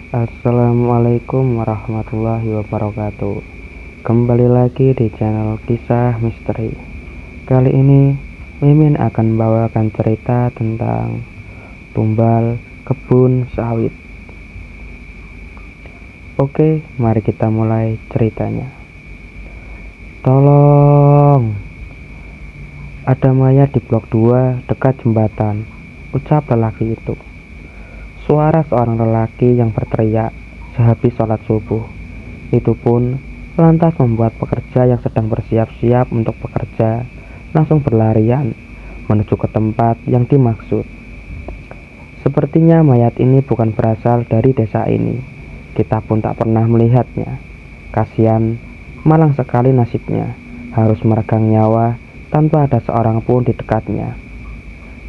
Assalamualaikum warahmatullahi wabarakatuh. Kembali lagi di channel Kisah Misteri. Kali ini Mimin akan membawakan cerita tentang tumbal kebun sawit. Oke, mari kita mulai ceritanya. Tolong, ada mayat di blok 2 dekat jembatan, ucap lelaki itu. Suara seorang lelaki yang berteriak sehabis sholat subuh. Itu pun lantas membuat pekerja yang sedang bersiap-siap untuk bekerja langsung berlarian menuju ke tempat yang dimaksud. Sepertinya mayat ini bukan berasal dari desa ini. Kita pun tak pernah melihatnya. Kasihan, malang sekali nasibnya, harus meregang nyawa tanpa ada seorang pun di dekatnya.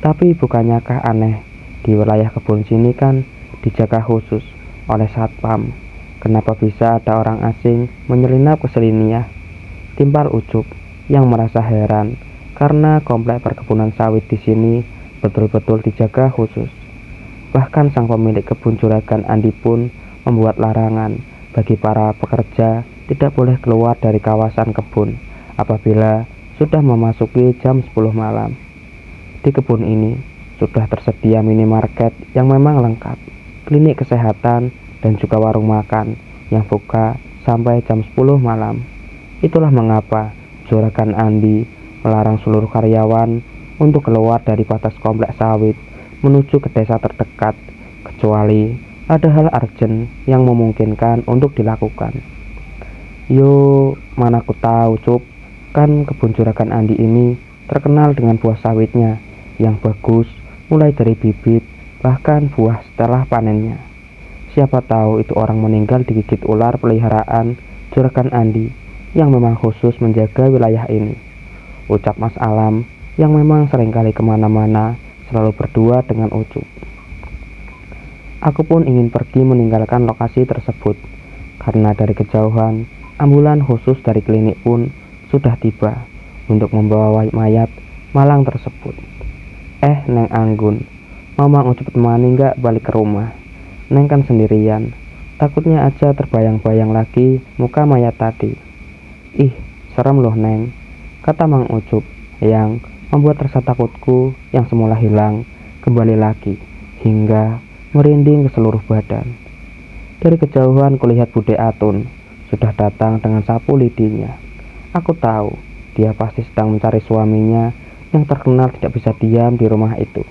Tapi bukanyakah aneh, di wilayah kebun sini kan dijaga khusus oleh satpam. Kenapa bisa ada orang asing menyelinap ke sini ya? Timpal ucup yang merasa heran karena komplek perkebunan sawit di sini betul-betul dijaga khusus. Bahkan sang pemilik kebun Juragan Andi pun membuat larangan bagi para pekerja tidak boleh keluar dari kawasan kebun apabila sudah memasuki jam 10 malam. Di kebun ini sudah tersedia minimarket yang memang lengkap, klinik kesehatan, dan juga warung makan yang buka sampai jam 10 malam. Itulah mengapa Juragan Andi melarang seluruh karyawan untuk keluar dari batas kompleks sawit menuju ke desa terdekat, kecuali ada hal urgent yang memungkinkan untuk dilakukan. Yo, mana aku tahu, Cup. Kan kebun Juragan Andi ini terkenal dengan buah sawitnya yang bagus, mulai dari bibit, bahkan buah setelah panennya. Siapa tahu itu orang meninggal digigit ular peliharaan Juragan Andi yang memang khusus menjaga wilayah ini, ucap Mas Alam yang memang seringkali kemana-mana selalu berdua dengan Ucup. Aku pun ingin pergi meninggalkan lokasi tersebut, karena dari kejauhan ambulan khusus dari klinik pun sudah tiba untuk membawa mayat malang tersebut. Neng Anggun, Mamang Ucup temani nggak balik ke rumah? Neng kan sendirian, takutnya aja terbayang-bayang lagi muka mayat tadi. Ih, serem loh Neng, kata Mang Ucup yang membuat rasa takutku yang semula hilang kembali lagi hingga merinding ke seluruh badan. Dari kejauhan kulihat Bude Atun sudah datang dengan sapu lidinya. Aku tahu dia pasti sedang mencari suaminya yang terkenal tidak bisa diam di rumah itu.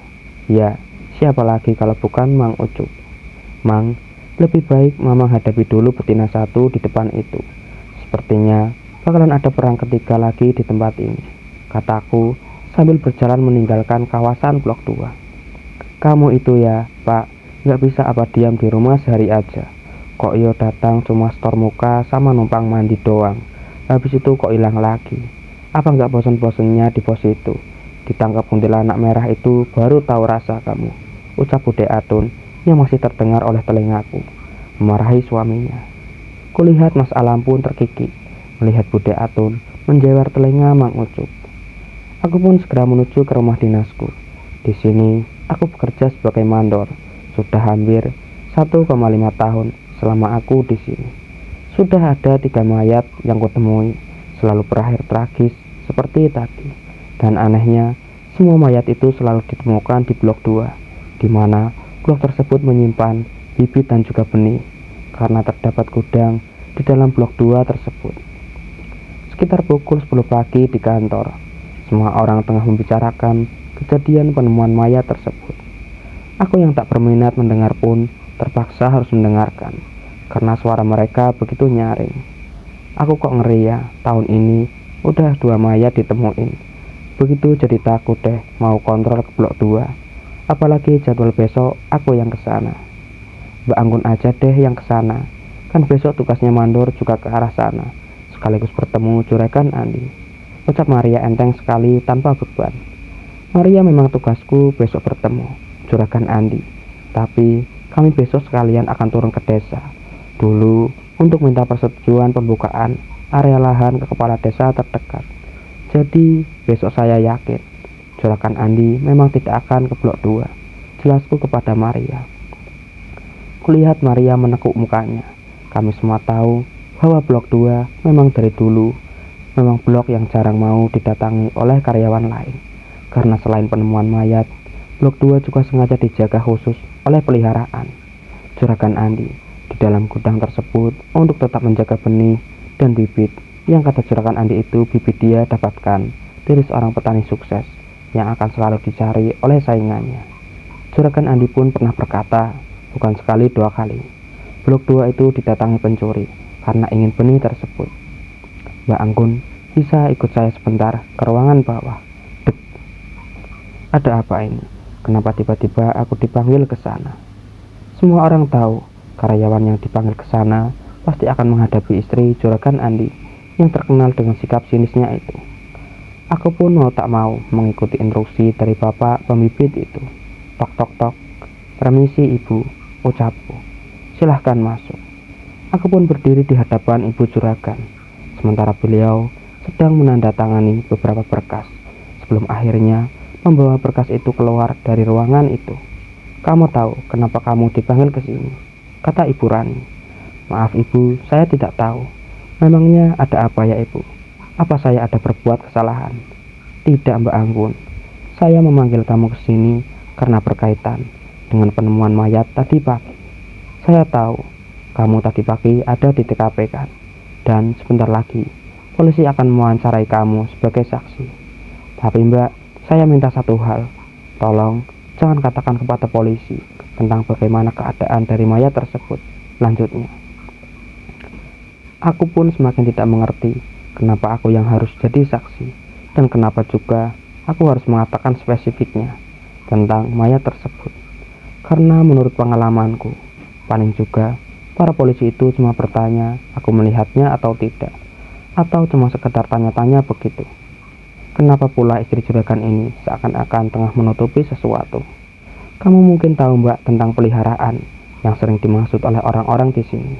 Ya, siapa lagi kalau bukan Mang Ucup. Mang, lebih baik Mamang hadapi dulu betina satu di depan itu. Sepertinya bakalan ada perang ketiga lagi di tempat ini, kataku sambil berjalan meninggalkan kawasan blok 2. Kamu itu ya, Pak, nggak bisa apa diam di rumah sehari aja. Kok yo datang cuma stor muka sama numpang mandi doang. Habis itu kok hilang lagi. Apa nggak bosan-bosannya di pos itu? Ditangkap kuntilanak merah itu baru tahu rasa kamu, ucap Bude Atun yang masih terdengar oleh telingaku, memarahi suaminya. Kulihat Mas Alam pun terkikik melihat Bude Atun menjewer telinga Mang Ucup. Aku pun segera menuju ke rumah dinasku. Di sini aku bekerja sebagai mandor. Sudah hampir 1,5 tahun selama aku di sini. Sudah ada 3 mayat yang kutemui selalu berakhir tragis seperti tadi. Dan anehnya, semua mayat itu selalu ditemukan di blok 2, di mana blok tersebut menyimpan bibit dan juga benih, karena terdapat gudang di dalam blok 2 tersebut. Sekitar pukul 10 pagi di kantor, semua orang tengah membicarakan kejadian penemuan mayat tersebut. Aku yang tak berminat mendengar pun terpaksa harus mendengarkan, karena suara mereka begitu nyaring. Aku kok ngeri ya, tahun ini udah 2 mayat ditemuin. Begitu jadi takut deh mau kontrol ke blok 2. Apalagi jadwal besok aku yang kesana. Mbak Anggun aja deh yang kesana. Kan besok tugasnya mandor juga ke arah sana, sekaligus bertemu Juragan Andi, ucap Maria enteng sekali tanpa beban. Maria, memang tugasku besok bertemu Juragan Andi, tapi kami besok sekalian akan turun ke desa dulu untuk minta persetujuan pembukaan area lahan ke kepala desa terdekat. Jadi besok saya yakin Juragan Andi memang tidak akan ke blok 2, jelasku kepada Maria. Kulihat Maria menekuk mukanya. Kami semua tahu bahwa blok 2 memang dari dulu memang blok yang jarang mau didatangi oleh karyawan lain. Karena selain penemuan mayat, blok 2 juga sengaja dijaga khusus oleh peliharaan Juragan Andi di dalam gudang tersebut untuk tetap menjaga benih dan bibit yang kata Juragan Andi itu bibit dia dapatkan dari seorang petani sukses yang akan selalu dicari oleh saingannya. Juragan Andi pun pernah berkata, bukan sekali dua kali, blok 2 itu didatangi pencuri karena ingin benih tersebut. Mbak Anggun, bisa ikut saya sebentar ke ruangan bawah. Dek. Ada apa ini? Kenapa tiba-tiba aku dipanggil ke sana? Semua orang tahu, karyawan yang dipanggil ke sana pasti akan menghadapi istri Juragan Andi yang terkenal dengan sikap sinisnya itu. Aku pun mau tak mau mengikuti instruksi dari bapak pembibit itu. Tok tok tok. Permisi ibu, ucapku. Silahkan masuk. Aku pun berdiri di hadapan ibu Juragan, sementara beliau sedang menandatangani beberapa berkas sebelum akhirnya membawa berkas itu keluar dari ruangan itu. Kamu tahu kenapa kamu dipanggil ke sini? Kata Ibu Rani. Maaf ibu, saya tidak tahu. Memangnya ada apa ya ibu? Apa saya ada berbuat kesalahan? Tidak Mbak Anggun. Saya memanggil kamu ke sini karena berkaitan dengan penemuan mayat tadi pagi. Saya tahu kamu tadi pagi ada di TKP kan? Dan sebentar lagi polisi akan mewawancarai kamu sebagai saksi. Tapi Mbak, saya minta satu hal. Tolong jangan katakan kepada polisi tentang bagaimana keadaan dari mayat tersebut. Lanjutnya. Aku pun semakin tidak mengerti kenapa aku yang harus jadi saksi dan kenapa juga aku harus mengatakan spesifiknya tentang mayat tersebut. Karena menurut pengalamanku, paling juga para polisi itu cuma bertanya aku melihatnya atau tidak, atau cuma sekedar tanya-tanya begitu. Kenapa pula istri juragan ini seakan-akan tengah menutupi sesuatu? Kamu mungkin tahu Mbak tentang peliharaan yang sering dimaksud oleh orang-orang di sini.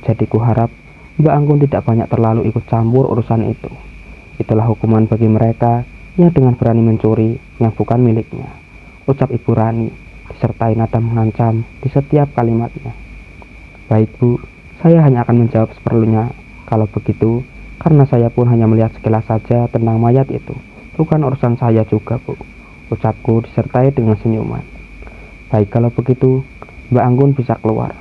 Jadi kuharap Mbak Anggun tidak banyak terlalu ikut campur urusan itu. Itulah hukuman bagi mereka yang dengan berani mencuri yang bukan miliknya, ucap Ibu Rani disertai nada mengancam di setiap kalimatnya. Baik Bu, saya hanya akan menjawab seperlunya kalau begitu, karena saya pun hanya melihat sekilas saja tentang mayat itu. Bukan urusan saya juga Bu, ucapku disertai dengan senyuman. Baik kalau begitu, Mbak Anggun bisa keluar.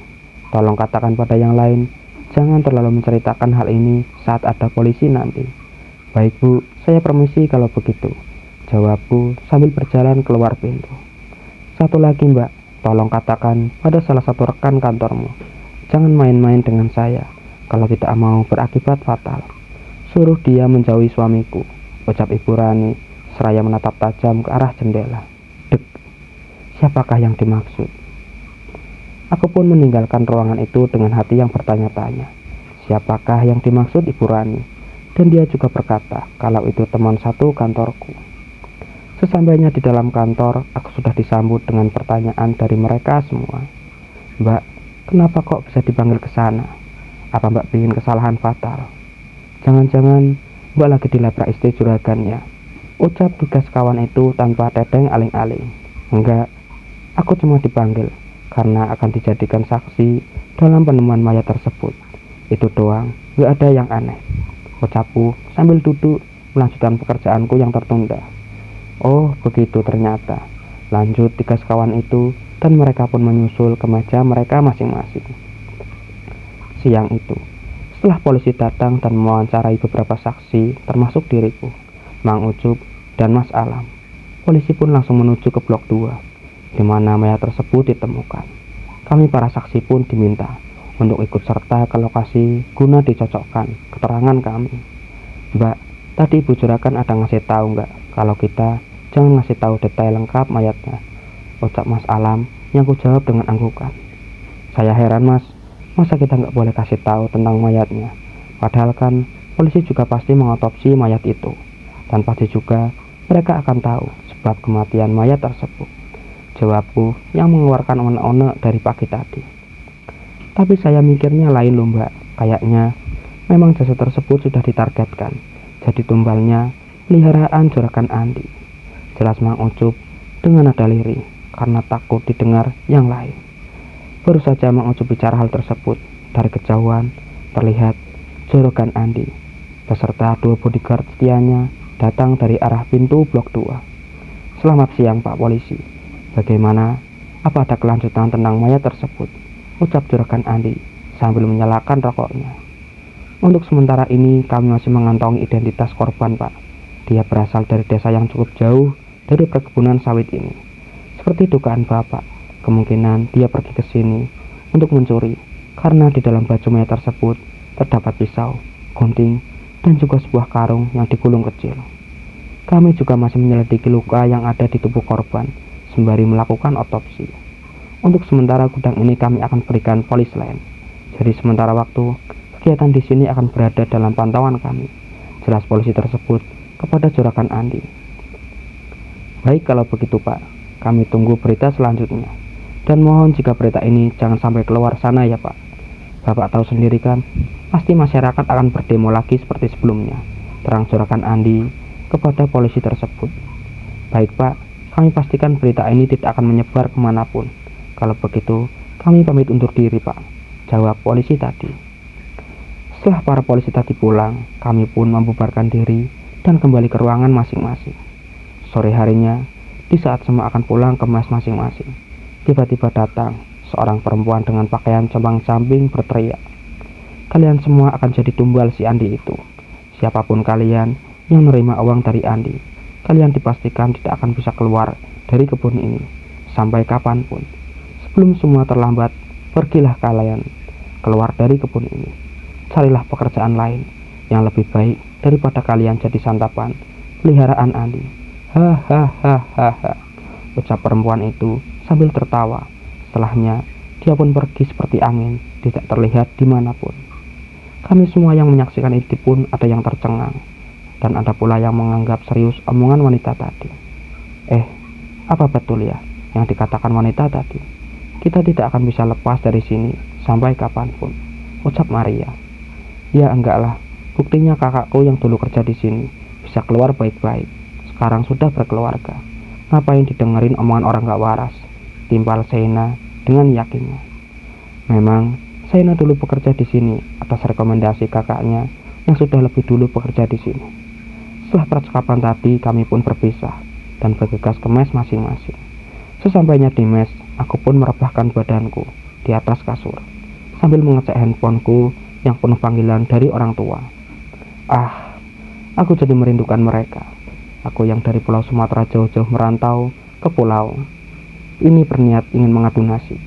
Tolong katakan pada yang lain, jangan terlalu menceritakan hal ini saat ada polisi nanti. Baik Bu, saya permisi kalau begitu, jawabku sambil berjalan keluar pintu. Satu lagi Mbak, tolong katakan pada salah satu rekan kantormu, jangan main-main dengan saya, kalau tidak mau berakibat fatal. Suruh dia menjauhi suamiku, ucap Ibu Rani, seraya menatap tajam ke arah jendela. Dek, siapakah yang dimaksud? Aku pun meninggalkan ruangan itu dengan hati yang bertanya-tanya. Siapakah yang dimaksud Ibu Rani? Dan dia juga berkata kalau itu teman satu kantorku. Sesampainya di dalam kantor, aku sudah disambut dengan pertanyaan dari mereka semua. Mbak, kenapa kok bisa dipanggil ke sana? Apa Mbak bikin kesalahan fatal? Jangan-jangan Mbak lagi dilabrak istri juragannya, ucap tugas kawan itu tanpa teteng aling-aling. Enggak, aku cuma dipanggil karena akan dijadikan saksi dalam penemuan mayat tersebut. Itu doang, gak ada yang aneh, ucapku sambil duduk melanjutkan pekerjaanku yang tertunda. Oh begitu ternyata, lanjut tugas kawan itu, dan mereka pun menyusul ke meja mereka masing-masing. Siang itu, setelah polisi datang dan mewawancarai beberapa saksi termasuk diriku, Mang Ucup, dan Mas Alam, polisi pun langsung menuju ke blok 2 di mana mayat tersebut ditemukan. Kami para saksi pun diminta untuk ikut serta ke lokasi guna dicocokkan keterangan kami. Mbak, tadi Ibu Juragan ada ngasih tahu nggak kalau kita jangan ngasih tahu detail lengkap mayatnya, ucap Mas Alam yang kujawab dengan anggukan. Saya heran Mas, masa kita nggak boleh kasih tahu tentang mayatnya? Padahal kan polisi juga pasti mengotopsi mayat itu, dan pasti juga mereka akan tahu sebab kematian mayat tersebut, jawabku yang mengeluarkan onek-onek dari pagi tadi. Tapi saya mikirnya lain loh Mbak, kayaknya memang jasad tersebut sudah ditargetkan jadi tumbalnya peliharaan Juragan Andi, jelas Mang Ucup dengan nada lirih karena takut didengar yang lain. Baru saja mengucap bicara hal tersebut, dari kejauhan terlihat Juragan Andi beserta 2 bodyguard setianya datang dari arah pintu blok 2. "Selamat siang Pak Polisi. Bagaimana? Apa ada kelanjutan tentang mayat tersebut?" ucap Juragan Andi sambil menyalakan rokoknya. "Untuk sementara ini kami masih mengantongi identitas korban Pak. Dia berasal dari desa yang cukup jauh dari perkebunan sawit ini. Seperti dugaan Bapak, kemungkinan dia pergi ke sini untuk mencuri karena di dalam baju mayat tersebut terdapat pisau, gunting, dan juga sebuah karung yang digulung kecil. Kami juga masih menyelidiki luka yang ada di tubuh korban sembari melakukan otopsi. Untuk sementara gudang ini kami akan berikan polis lain. Jadi sementara waktu kegiatan di sini akan berada dalam pantauan kami," jelas polisi tersebut kepada Juragan Andi. "Baik kalau begitu Pak, kami tunggu berita selanjutnya. Dan mohon jika berita ini jangan sampai keluar sana ya Pak. Bapak tahu sendiri kan, pasti masyarakat akan berdemo lagi seperti sebelumnya," terang Juragan Andi kepada polisi tersebut. "Baik Pak, kami pastikan berita ini tidak akan menyebar kemanapun. Kalau begitu, kami pamit undur diri Pak," jawab polisi tadi. Setelah para polisi tadi pulang, kami pun membubarkan diri dan kembali ke ruangan masing-masing. Sore harinya, di saat semua akan pulang ke mes masing-masing, tiba-tiba datang seorang perempuan dengan pakaian compang-camping berteriak, "Kalian semua akan jadi tumbal si Andi itu. Siapapun kalian yang menerima uang dari Andi, kalian dipastikan tidak akan bisa keluar dari kebun ini sampai kapanpun. Sebelum semua terlambat, pergilah kalian keluar dari kebun ini. Carilah pekerjaan lain yang lebih baik daripada kalian jadi santapan peliharaan Andi." "Hahaha," ucap perempuan itu sambil tertawa. Setelahnya, dia pun pergi seperti angin, tidak terlihat dimanapun. Kami semua yang menyaksikan itu pun ada yang tercengang, dan ada pula yang menganggap serius omongan wanita tadi. Apa betul ya yang dikatakan wanita tadi? Kita tidak akan bisa lepas dari sini sampai kapanpun," ucap Maria. "Ya enggak lah, buktinya kakakku yang dulu kerja di sini bisa keluar baik-baik. Sekarang sudah berkeluarga. Ngapain didengerin omongan orang gak waras?" timpal Sena dengan yakinnya. Memang Sena dulu bekerja di sini atas rekomendasi kakaknya yang sudah lebih dulu bekerja di sini. Setelah percakapan tadi, kami pun berpisah dan bergegas ke mes masing-masing. Sesampainya di mes, aku pun merebahkan badanku di atas kasur sambil mengecek handphoneku yang penuh panggilan dari orang tua. Aku jadi merindukan mereka. Aku yang dari Pulau Sumatera jauh-jauh merantau ke pulau ini berniat ingin mengadu nasib.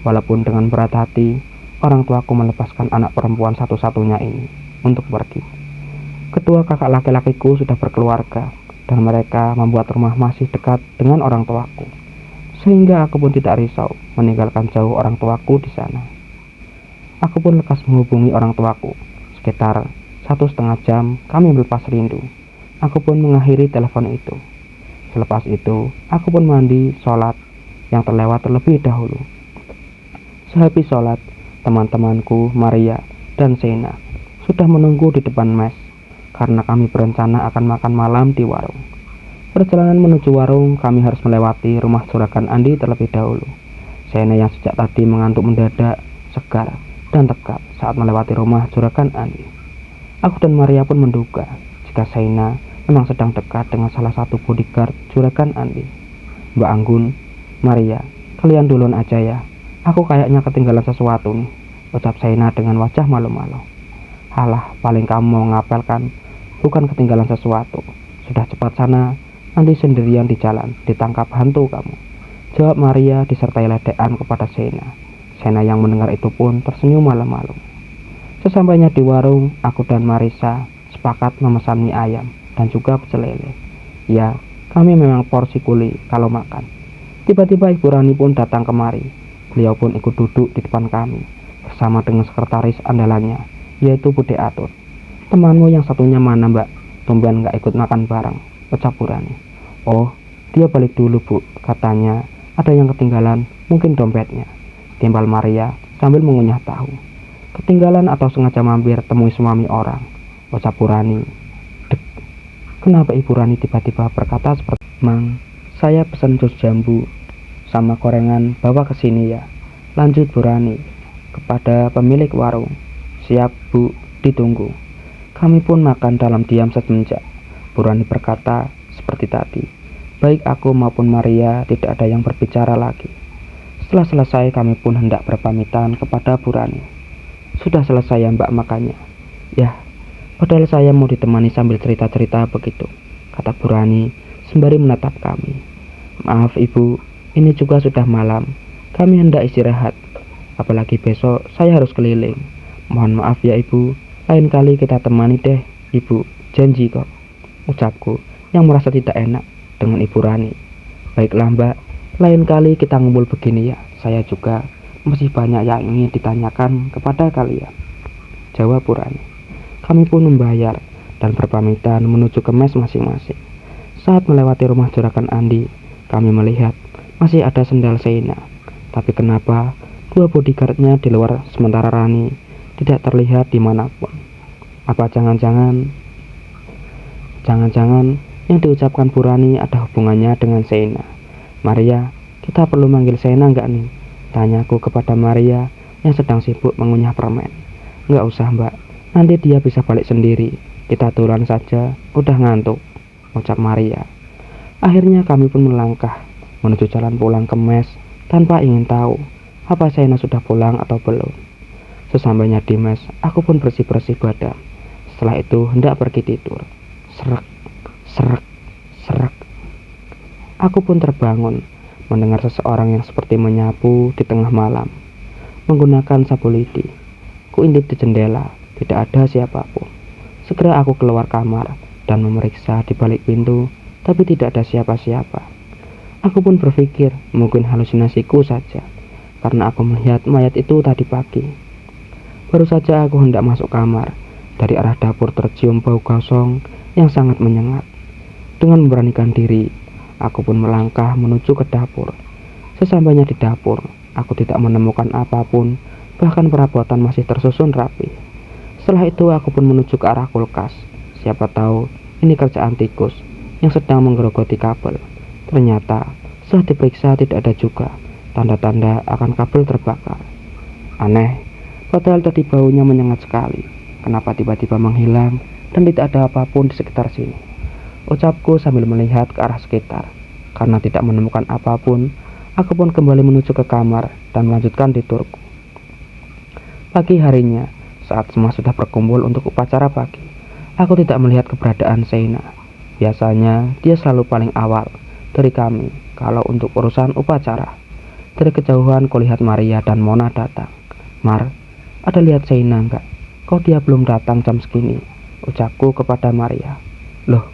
Walaupun dengan berat hati, orang tuaku melepaskan anak perempuan satu-satunya ini untuk pergi. Kedua kakak laki-lakiku sudah berkeluarga, dan mereka membuat rumah masih dekat dengan orang tuaku, sehingga aku pun tidak risau meninggalkan jauh orang tuaku di sana. Aku pun lekas menghubungi orang tuaku. Sekitar 1,5 jam kami melepas rindu. Aku pun mengakhiri telepon itu. Selepas itu, aku pun mandi, sholat yang terlewat terlebih dahulu. Sehabis sholat, teman-temanku Maria dan Sena sudah menunggu di depan mes karena kami berencana akan makan malam di warung. Perjalanan menuju warung, kami harus melewati rumah Juragan Andi terlebih dahulu. Sena yang sejak tadi mengantuk mendadak, segar dan tegap saat melewati rumah Juragan Andi. Aku dan Maria pun menduga jika Sena memang sedang dekat dengan salah satu bodyguard Juragan Andi. "Mbak Anggun, Maria, kalian duluan aja ya. Aku kayaknya ketinggalan sesuatu nih," ucap Sena dengan wajah malu-malu. "Halah, paling kamu mau ngapel kan? Bukan ketinggalan sesuatu. Sudah cepat sana, nanti sendirian di jalan ditangkap hantu kamu," jawab Maria disertai ledekan kepada Sena. Sena yang mendengar itu pun tersenyum malu-malu. Sesampainya di warung, aku dan Marisa sepakat memesan mie ayam dan juga pecel lele. Ya, kami memang porsi kuli kalau makan. Tiba-tiba Ibu Rani pun datang kemari. Beliau pun ikut duduk di depan kami bersama dengan sekretaris andalannya, yaitu Bude Atut. "Temanmu yang satunya mana, Mbak? Tumben gak ikut makan bareng," ucap Bu Rani. "Oh, dia balik dulu, Bu. Katanya ada yang ketinggalan, mungkin dompetnya," timbal Maria sambil mengunyah tahu. "Ketinggalan atau sengaja mampir temui suami orang," ucap Bu Rani. Dek, kenapa Ibu Rani tiba-tiba berkata seperti, "Mang, saya pesan jus jambu sama gorengan bawa ke sini ya," Lanjut Burani kepada pemilik warung. Siap Bu, ditunggu. Kami pun makan dalam diam sejenak. Burani berkata seperti tadi. Baik aku maupun Maria tidak ada yang berbicara lagi. Setelah selesai kami pun hendak berpamitan kepada Burani. Sudah selesai ya Mbak makannya? Ya, padahal saya mau ditemani sambil cerita-cerita begitu, kata Burani sembari menatap kami. Maaf Ibu, ini juga sudah malam. Kami hendak istirahat. Apalagi besok saya harus keliling. Mohon maaf ya Ibu, lain kali kita temani deh Ibu, janji kok, ucapku yang merasa tidak enak dengan Ibu Rani. Baiklah Mbak, lain kali kita ngumpul begini ya. Saya juga masih banyak yang ingin ditanyakan kepada kalian, jawab Bu Rani. Kami pun membayar dan berpamitan menuju ke mes masing-masing. Saat melewati rumah juragan Andi, kami melihat masih ada sendal Seina. Tapi kenapa dua bodyguardnya di luar sementara Rani tidak terlihat dimanapun? Apa jangan-jangan yang diucapkan Bu Rani ada hubungannya dengan Seina? Maria, kita perlu manggil Seina enggak nih? Tanyaku kepada Maria yang sedang sibuk mengunyah permen. Enggak usah Mbak, nanti dia bisa balik sendiri. Kita turun saja, udah ngantuk, ucap Maria. Akhirnya kami pun melangkah menuju jalan pulang ke mes tanpa ingin tahu apa Seina sudah pulang atau belum. Sesampainya di mes, aku pun bersih-bersih badan. Setelah itu hendak pergi tidur. Serak, serak, serak. Aku pun terbangun mendengar seseorang yang seperti menyapu di tengah malam menggunakan sapu lidi. Kuintip di jendela, tidak ada siapapun. Segera aku keluar kamar dan memeriksa di balik pintu, tapi tidak ada siapa-siapa. Aku pun berpikir mungkin halusinasiku saja, karena aku melihat mayat itu tadi pagi. Baru saja aku hendak masuk kamar, dari arah dapur tercium bau gosong yang sangat menyengat. Dengan memberanikan diri, aku pun melangkah menuju ke dapur. Sesampainya di dapur, aku tidak menemukan apapun, bahkan perabotan masih tersusun rapi. Setelah itu aku pun menuju ke arah kulkas. Siapa tahu ini kerjaan tikus yang sedang menggerogoti kabel. Ternyata setelah diperiksa tidak ada juga tanda-tanda akan kabel terbakar. Aneh, padahal tadi baunya menyengat sekali. Kenapa tiba-tiba menghilang dan tidak ada apapun di sekitar sini? Ucapku sambil melihat ke arah sekitar. Karena tidak menemukan apapun, aku pun kembali menuju ke kamar dan melanjutkan tidurku. Pagi harinya, saat semua sudah berkumpul untuk upacara pagi, aku tidak melihat keberadaan Seina. Biasanya dia selalu paling awal dari kami kalau untuk urusan upacara. Dari kejauhan kulihat Maria dan Mona datang. Mar, ada lihat Seina enggak? Kok dia belum datang jam segini? Ucapku kepada Maria. Loh,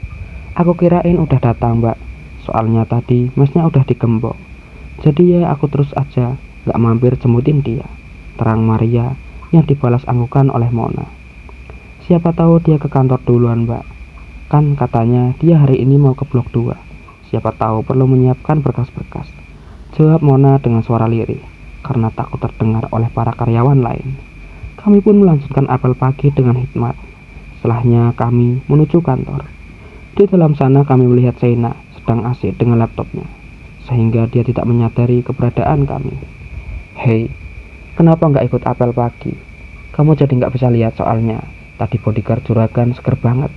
aku kirain udah datang Mbak. Soalnya tadi mesnya udah digembok. Jadi ya aku terus aja gak mampir jemputin dia, terang Maria yang dibalas anggukan oleh Mona. Siapa tahu dia ke kantor duluan Mbak. Kan katanya dia hari ini mau ke blok 2. Siapa tahu perlu menyiapkan berkas-berkas, jawab Mona dengan suara lirih karena takut terdengar oleh para karyawan lain. Kami pun melanjutkan apel pagi dengan hikmat. Setelahnya kami menuju kantor. Di dalam sana kami melihat Seina sedang asik dengan laptopnya, sehingga dia tidak menyadari keberadaan kami. Hei, kenapa nggak ikut apel pagi? Kamu jadi nggak bisa lihat soalnya. Tadi bodyguard juragan seger banget,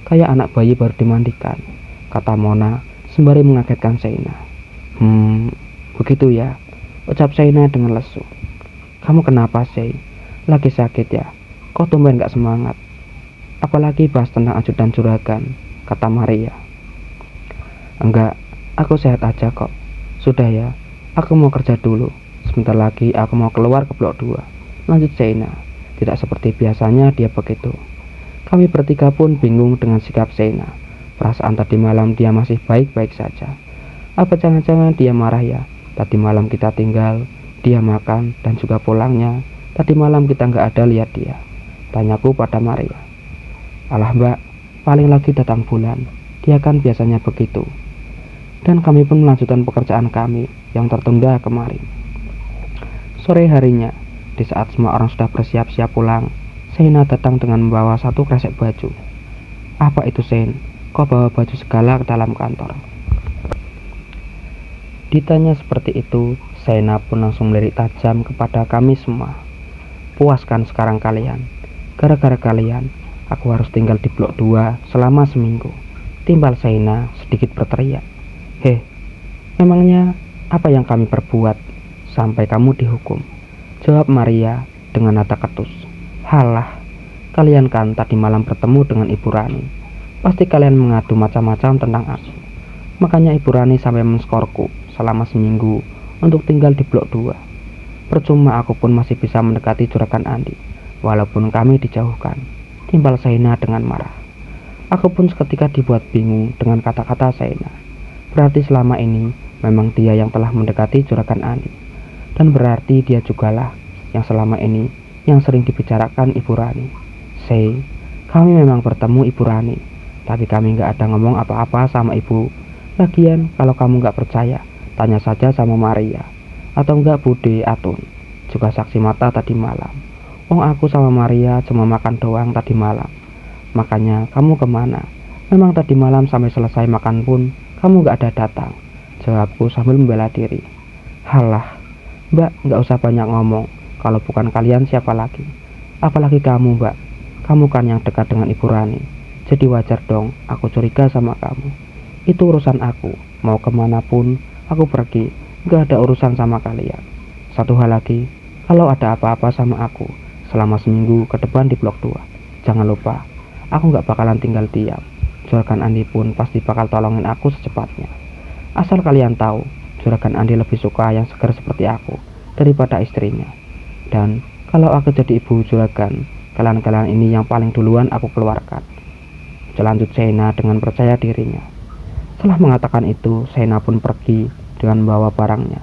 kayak anak bayi baru dimandikan, kata Mona sembari mengagetkan Seina. Begitu ya, ucap Seina dengan lesu. Kamu kenapa Sei? Lagi sakit ya? Kok tumben nggak semangat? Apalagi bahas tentang ajudan juragan, kata Maria. Enggak, aku sehat aja kok. Sudah ya, aku mau kerja dulu. Sebentar lagi aku mau keluar ke blok 2. Lanjut Seina. Tidak seperti biasanya dia begitu. Kami bertiga pun bingung dengan sikap Seina. Perasaan tadi malam dia masih baik-baik saja. Apa jangan-jangan dia marah ya? Tadi malam kita tinggal, dia makan dan juga pulangnya. Tadi malam kita nggak ada lihat dia, tanyaku pada Maria. Alah Mbak, paling lagi datang bulan. Dia kan biasanya begitu. Dan kami pun melanjutkan pekerjaan kami yang tertunda kemarin. Sore harinya, di saat semua orang sudah bersiap-siap pulang, Seina datang dengan membawa satu kresek baju. Apa itu Sein? Kau bawa baju segala ke dalam kantor? Ditanya seperti itu, Sena pun langsung melirik tajam kepada kami semua. Puaskan sekarang kalian. Gara-gara kalian, aku harus tinggal di blok 2 selama seminggu. Timbal Sena sedikit berteriak. Heh, memangnya apa yang kami perbuat sampai kamu dihukum? Jawab Maria dengan nada ketus. Halah, kalian kan tadi malam bertemu dengan Ibu Rani. Pasti kalian mengadu macam-macam tentang aku. Makanya Ibu Rani sampai menskorku selama seminggu untuk tinggal di blok 2. Percuma aku pun masih bisa mendekati Juragan Andi, walaupun kami dijauhkan. Timbal Sena dengan marah. Aku pun seketika dibuat bingung dengan kata-kata Sena. Berarti selama ini memang dia yang telah mendekati Juragan Andi. Dan berarti dia jugalah yang selama ini yang sering dibicarakan Ibu Rani. Kami memang bertemu Ibu Rani, tapi kami gak ada ngomong apa-apa sama Ibu. Lagian kalau kamu gak percaya, tanya saja sama Maria. Atau enggak Bude Atun, juga saksi mata tadi malam. Aku sama Maria cuma makan doang tadi malam. Makanya kamu kemana? Memang tadi malam sampai selesai makan pun kamu gak ada datang, jawabku sambil membela diri. Halah, Mbak, gak usah banyak ngomong. Kalau bukan kalian siapa lagi? Apalagi kamu, Mbak. Kamu kan yang dekat dengan Ibu Rani. Jadi wajar dong aku curiga sama kamu. Itu urusan aku. Mau kemanapun aku pergi, gak ada urusan sama kalian. Satu hal lagi, kalau ada apa-apa sama aku selama seminggu ke depan di blok 2, jangan lupa, aku gak bakalan tinggal diam. Juragan Andi pun pasti bakal tolongin aku secepatnya. Asal kalian tahu, Juragan Andi lebih suka yang segar seperti aku daripada istrinya. Dan kalau aku jadi ibu juragan, kalian-kalian ini yang paling duluan aku keluarkan. Selanjut Sena dengan percaya dirinya. Setelah mengatakan itu, Sena pun pergi dengan membawa barangnya.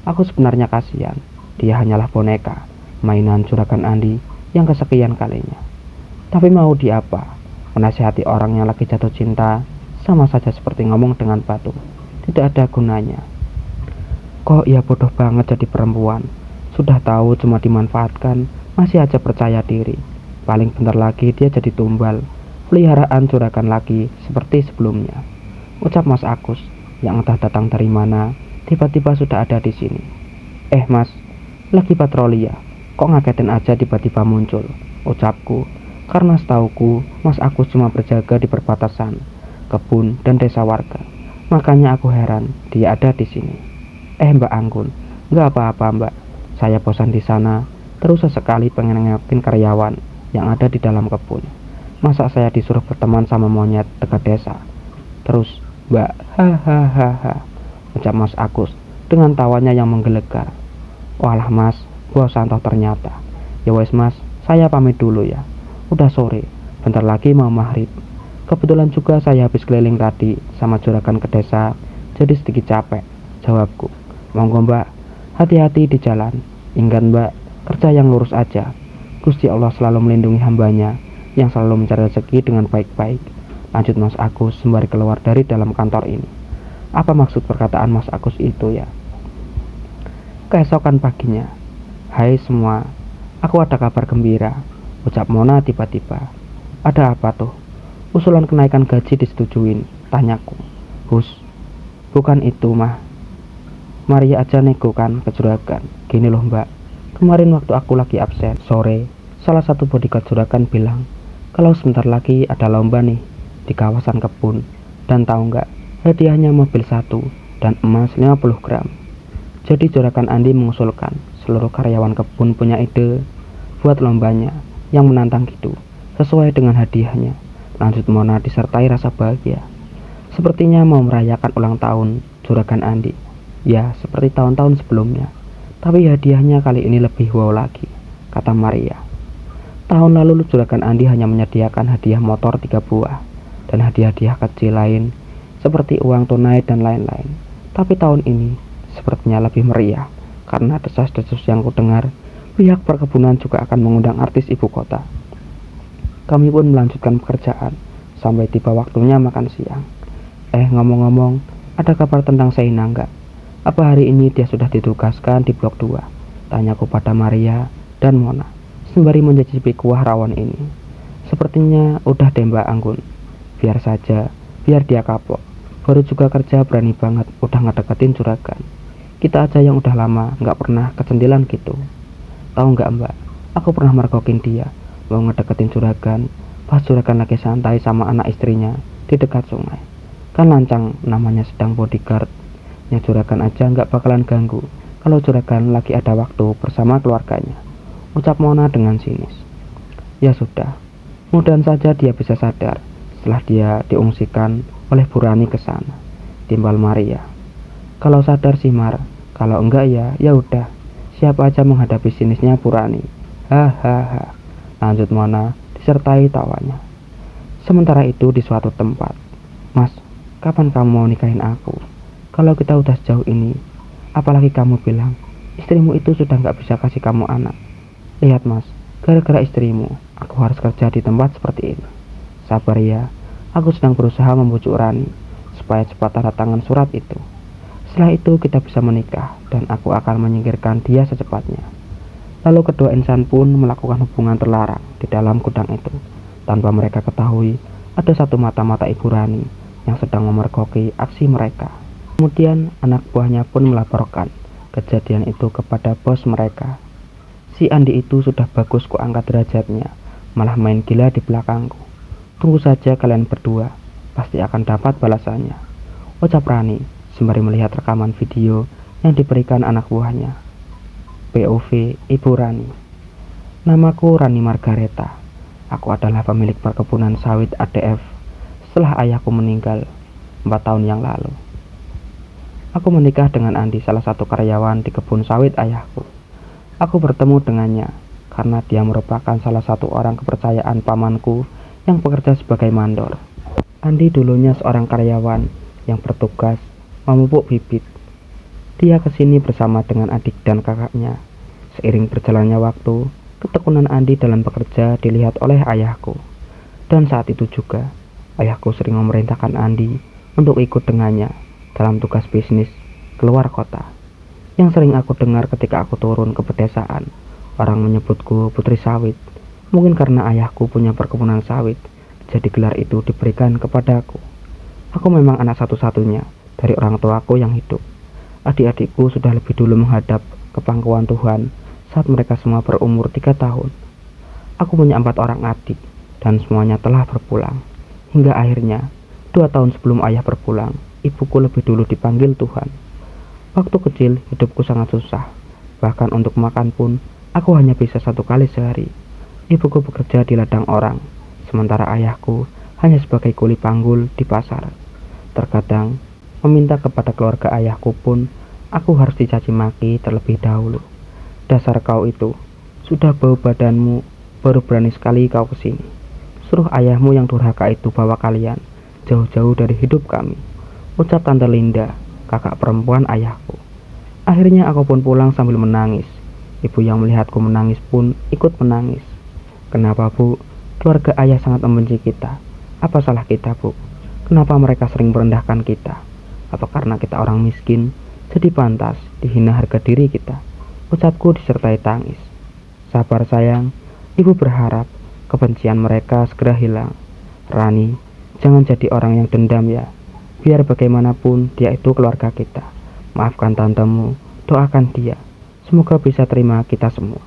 Aku sebenarnya kasihan, dia hanyalah boneka, mainan Juragan Andi yang kesekian kalinya. Tapi mau diapa, menasihati orang yang lagi jatuh cinta sama saja seperti ngomong dengan batu, tidak ada gunanya. Kok ia bodoh banget jadi perempuan, sudah tahu cuma dimanfaatkan, masih aja percaya diri. Paling bentar lagi dia jadi tumbal, peliharaan Juragan lagi seperti sebelumnya. Ucap Mas Agus yang entah datang dari mana, tiba-tiba sudah ada di sini. Mas, lagi patroli ya? Kok ngagetin aja tiba-tiba muncul? Ucapku, karena setauku Mas Agus cuma berjaga di perbatasan kebun dan desa warga. Makanya aku heran dia ada di sini. Mbak Anggun, nggak apa-apa Mbak. Saya bosan di sana, terus sesekali pengen nengokin karyawan yang ada di dalam kebun. Masa saya disuruh berteman sama monyet dekat desa? Terus Mbak, hahaha, ucap Mas Agus dengan tawanya yang menggelegar. Walah Mas, bosan toh ternyata. Ya wes Mas, saya pamit dulu ya. Udah sore, bentar lagi mau maghrib. Kebetulan juga saya habis keliling tadi sama juragan ke desa, jadi sedikit capek, jawabku. Monggo Mbak, hati-hati di jalan. Ingat Mbak, kerja yang lurus aja. Gusti Allah selalu melindungi hambanya yang selalu mencari rezeki dengan baik-baik. Lanjut Mas Agus sembari keluar dari dalam kantor ini. Apa maksud perkataan Mas Agus itu ya? Keesokan paginya. Hai semua, aku ada kabar gembira, ucap Mona tiba-tiba. Ada apa tuh? Usulan kenaikan gaji disetujuin, tanyaku. Hus, bukan itu mah. Maria aja nego kan ke juragan. Gini loh Mbak, kemarin waktu aku lagi absen sore, salah satu bodyguard juragan bilang kalau sebentar lagi ada lomba nih di kawasan kebun. Dan tahu nggak, hadiahnya mobil 1 dan emas 50 gram. Jadi Juragan Andi mengusulkan seluruh karyawan kebun punya ide buat lombanya yang menantang gitu, sesuai dengan hadiahnya. Lanjut Mona disertai rasa bahagia. Sepertinya mau merayakan ulang tahun Juragan Andi. Ya, seperti tahun-tahun sebelumnya. Tapi hadiahnya kali ini lebih wow lagi, kata Maria. Tahun lalu Juragan Andi hanya menyediakan hadiah motor 3 buah dan hadiah-hadiah kecil lain seperti uang tunai dan lain-lain. Tapi tahun ini sepertinya lebih meriah karena desas-desus yang kudengar pihak perkebunan juga akan mengundang artis ibu kota. Kami pun melanjutkan pekerjaan sampai tiba waktunya makan siang. Ngomong-ngomong, ada kabar tentang Sena enggak? Apa hari ini dia sudah ditugaskan di blok 2? Tanyaku pada Maria dan Mona sembari mencicipi kuah rawon ini. Sepertinya udah deh Mbak Anggun. Biar saja, biar dia kapok. Baru juga kerja berani banget udah ngedeketin juragan. Kita aja yang udah lama nggak pernah kecentilan gitu. Tahu nggak mbak, aku pernah mergokin dia, mau ngedeketin juragan, pas juragan lagi santai sama anak istrinya di dekat sungai. Kan lancang namanya sedang bodyguard, yang juragan aja nggak bakalan ganggu kalau juragan lagi ada waktu bersama keluarganya, ucap Mona dengan sinis. Ya sudah, mudahan saja dia bisa sadar setelah dia diungsikan oleh Bu Rani ke sana, timbal Maria. Kalau sadar sih Mar, kalau enggak ya udah, siap aja menghadapi sinisnya Bu Rani. Hahaha, lanjut Mona disertai tawanya. Sementara itu di suatu tempat, Mas, kapan kamu mau nikahin aku? Kalau kita udah sejauh ini, apalagi kamu bilang istrimu itu sudah nggak bisa kasih kamu anak. Lihat Mas, gara-gara istrimu, aku harus kerja di tempat seperti ini. Sabar ya, aku sedang berusaha membujuk Rani supaya cepat tanda tangan surat itu. Setelah itu kita bisa menikah dan aku akan menyingkirkan dia secepatnya. Lalu kedua insan pun melakukan hubungan terlarang di dalam gudang itu, tanpa mereka ketahui ada satu mata-mata Ibu Rani yang sedang memergoki aksi mereka. Kemudian anak buahnya pun melaporkan kejadian itu kepada bos mereka. Si Andi itu sudah bagus ku angkat derajatnya, malah main gila di belakangku. Tunggu saja kalian berdua, pasti akan dapat balasannya, ucap Rani sembari melihat rekaman video yang diberikan anak buahnya. POV Ibu Rani. Namaku Rani Margareta. Aku adalah pemilik perkebunan sawit ADF setelah ayahku meninggal 4 tahun yang lalu. Aku menikah dengan Andi, salah satu karyawan di kebun sawit ayahku. Aku bertemu dengannya karena dia merupakan salah satu orang kepercayaan pamanku yang bekerja sebagai mandor. Andi dulunya seorang karyawan yang bertugas memupuk bibit. Dia kesini bersama dengan adik dan kakaknya. Seiring berjalannya waktu, ketekunan Andi dalam bekerja dilihat oleh ayahku. Dan saat itu juga, ayahku sering memerintahkan Andi untuk ikut dengannya dalam tugas bisnis keluar kota. Yang sering aku dengar ketika aku turun ke pedesaan, orang menyebutku putri sawit. Mungkin karena ayahku punya perkebunan sawit, jadi gelar itu diberikan kepadaku. Aku memang anak satu-satunya dari orang tuaku yang hidup. Adik-adikku sudah lebih dulu menghadap ke pangkuan Tuhan saat mereka semua berumur 3 tahun. Aku punya 4 orang adik dan semuanya telah berpulang. Hingga akhirnya 2 tahun sebelum ayah berpulang, ibuku lebih dulu dipanggil Tuhan. Waktu kecil hidupku sangat susah. Bahkan untuk makan pun aku hanya bisa 1 kali sehari. Ibuku bekerja di ladang orang, sementara ayahku hanya sebagai kuli panggul di pasar. Terkadang meminta kepada keluarga ayahku pun aku harus dicaci maki terlebih dahulu. Dasar kau itu, sudah bau badanmu, baru berani sekali kau kesini. Suruh ayahmu yang durhaka itu bawa kalian jauh-jauh dari hidup kami, ucap Tante Linda, kakak perempuan ayahku. Akhirnya aku pun pulang sambil menangis. Ibu yang melihatku menangis pun ikut menangis. Kenapa Bu? Keluarga ayah sangat membenci kita. Apa salah kita Bu? Kenapa mereka sering merendahkan kita? Apa karena kita orang miskin, jadi pantas dihina harga diri kita? Ucapku disertai tangis. Sabar sayang, ibu berharap kebencian mereka segera hilang. Rani, jangan jadi orang yang dendam ya. Biar bagaimanapun dia itu keluarga kita. Maafkan tantemu, doakan dia. Semoga bisa terima kita semua,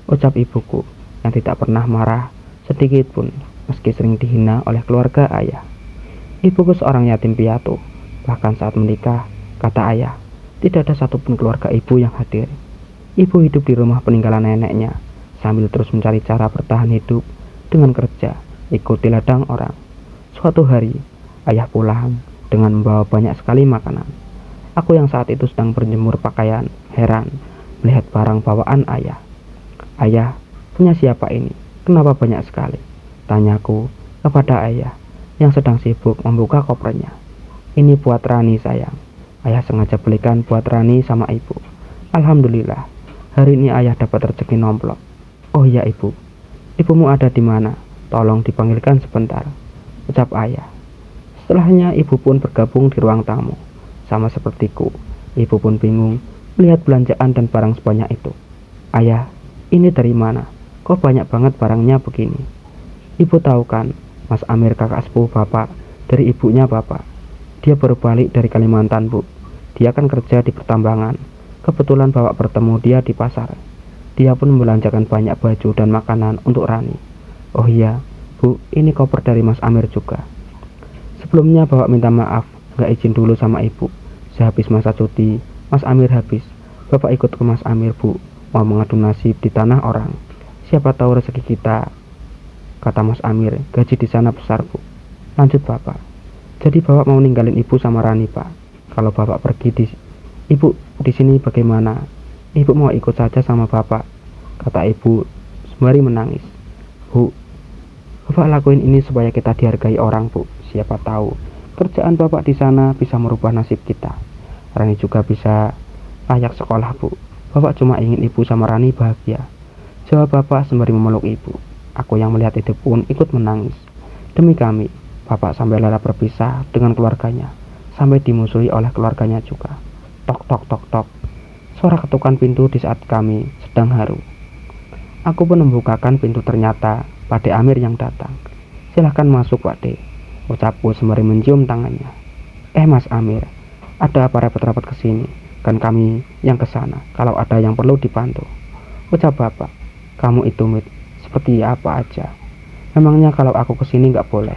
ucap ibuku yang tidak pernah marah sedikit pun meski sering dihina oleh keluarga ayah. Ibuku seorang yatim piatu. Bahkan saat menikah, kata ayah, tidak ada satupun keluarga ibu yang hadir. Ibu hidup di rumah peninggalan neneknya, sambil terus mencari cara bertahan hidup dengan kerja, ikut di ladang orang. Suatu hari, ayah pulang dengan membawa banyak sekali makanan. Aku yang saat itu sedang berjemur pakaian, heran melihat barang bawaan ayah. Ayah, punya siapa ini? Kenapa banyak sekali? Tanyaku kepada ayah yang sedang sibuk membuka kopernya. Ini buat Rani sayang. Ayah sengaja belikan buat Rani sama ibu. Alhamdulillah, hari ini ayah dapat rezeki nomplok. Oh iya ibu, ibumu ada di mana? Tolong dipanggilkan sebentar, ucap ayah. Setelahnya ibu pun bergabung di ruang tamu. Sama sepertiku, ibu pun bingung melihat belanjaan dan barang sebanyak itu. Ayah, ini dari mana? Kok banyak banget barangnya begini? Ibu tahu kan, Mas Amir kakak sepupu bapak dari ibunya bapak. Dia baru balik dari Kalimantan Bu. Dia kan kerja di pertambangan. Kebetulan Bapak bertemu dia di pasar. Dia pun membelanjakan banyak baju dan makanan untuk Rani. Oh iya, Bu, ini koper dari Mas Amir juga. Sebelumnya Bapak minta maaf, gak izin dulu sama Ibu. Sehabis masa cuti, Mas Amir habis. Bapak ikut ke Mas Amir, Bu, mau mengadu nasib di tanah orang. Siapa tahu rezeki kita, kata Mas Amir. Gaji di sana besar, Bu. Lanjut Bapak. Jadi Bapak mau ninggalin Ibu sama Rani, Pak. Kalau Bapak pergi Ibu di sini bagaimana? Ibu mau ikut saja sama Bapak, kata Ibu sembari menangis. Bu, Bapak lakuin ini supaya kita dihargai orang, Bu. Siapa tahu kerjaan Bapak di sana bisa merubah nasib kita. Rani juga bisa layak sekolah, Bu. Bapak cuma ingin Ibu sama Rani bahagia. Jawab Bapak sembari memeluk Ibu. Aku yang melihat itu pun ikut menangis. Demi kami, Bapak sampai rela berpisah dengan keluarganya, sampai dimusuhi oleh keluarganya juga. Tok tok tok tok. Suara ketukan pintu di saat kami sedang haru. Aku pun membukakan pintu, ternyata Pak De Amir yang datang. Silahkan masuk, Pak De, ucapku sembari mencium tangannya. Mas Amir, ada apa repot-repot kesini? Kan kami yang kesana kalau ada yang perlu dibantu, ucap Bapak. Kamu itu seperti apa aja? Memangnya kalau aku kesini nggak boleh?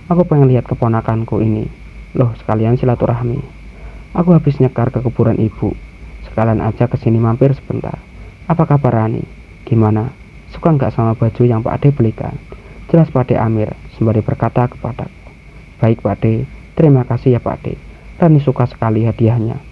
Aku pengen lihat keponakanku ini. Loh, sekalian silaturahmi. Aku habis nyekar ke kuburan Ibu. Sekalian aja kesini mampir sebentar. Apa kabar Rani? Gimana? Suka nggak sama baju yang Pak De belikan? Jelas Pak De Amir sembari berkata kepadaku. Baik Pak De, terima kasih ya Pak De. Rani suka sekali hadiahnya.